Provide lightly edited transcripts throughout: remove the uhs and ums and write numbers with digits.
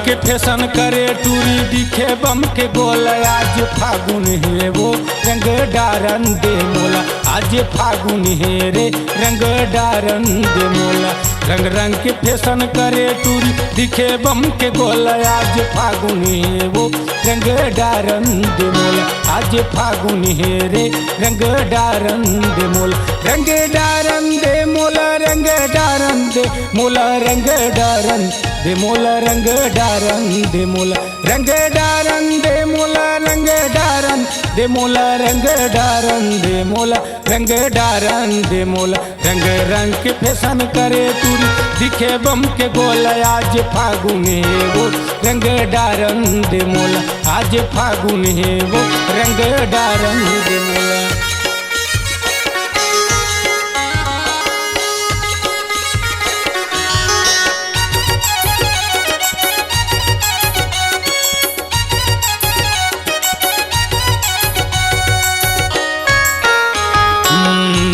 के फैशन करे टूरी दिखे बम के गोला। आज फागुन है वो रंग डारन दे मोला, आज फागुन है रे रंग डारन दे मोला। रंग रंग के फैशन करे टूरी दिखे बम के गोला। आज फागुन है वो रंग डारन दे मोला, आज फागुन है रे रंग डारन दे मोला। रंग डारन दे मोला, रंग डारन दे मोला, रंग डारन दे मोला, रंग डारन दे मोला, रंग डारन दे मोला, रंग डारन दे मोला, रंग डारन दे मोला, रंग डारन दे मोला। रंग रंग के फैशन करे टूरी दिखे बम के गोला। आज फागुन है वो रंग डारन दे मोला, आज फागुन है वो रंग डारन दे मोला।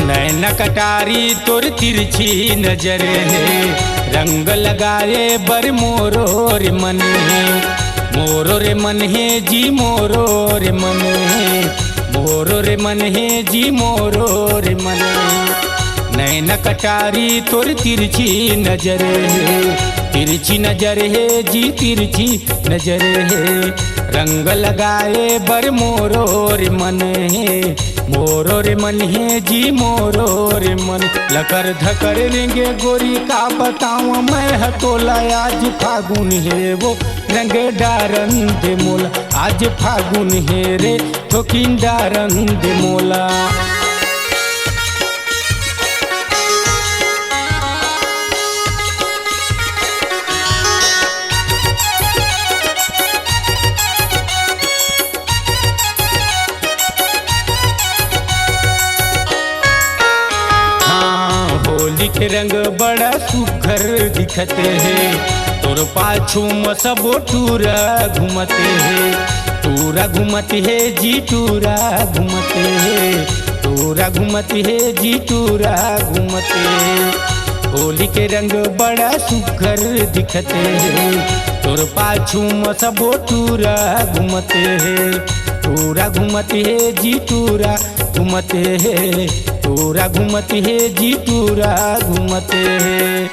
नैना कटारी तोर तिरछी नजर है, रंग लगाए बर मोरो रे मन है। मोरो रे मन है जी मोरो रे मन है, मोरो रे मन है जी मोरो रे मन है। नैना कटारी तोर तिरछी नजर है, तिरछी नजर है जी तिरछी नजर है। रंग लगाए बर मोरो रे मन है, मोरो रे मन है जी मोरो रे मन। लकर धकर लेंगे गोरी का बताऊं मैं हतोला। आज फागुन है वो रंग डारन दे मोला, आज फागुन है रे ठोकिन डारन दे मोला। होली के रंग बड़ा सुघर दिखते हैं, तोर पाछू में सब टूरा घूमते हैं। टूरा घूमती है जी टूरा घूमते हैं, टूरा घूमती है जी टूरा घूमते हैं। होली के रंग बड़ा सुघर दिखते हैं, तोर पाछू में सब टूरा घूमते हैं। टूरा घूमती है जी टूरा घूमते हैं, टूरा घूमती है जी टूरा घूमते हैं।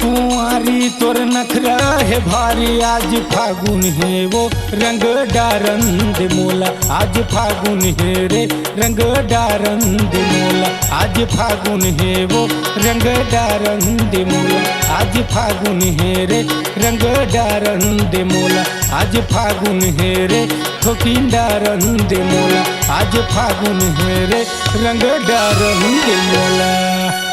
कुंवारी तोर नखरा है भारी, आज फागुन है वो रंग डारन दे मोला, आज फागुन है रे रंग डारन दे मोला। आज फागुन है वो रंग डारन दे मोला, आज फागुन है रे रंग डारन दे मोला। आज फागुन है रे ठोकिन डारन दे मोला, आज फागुन है रे रंग डारन दे मोला।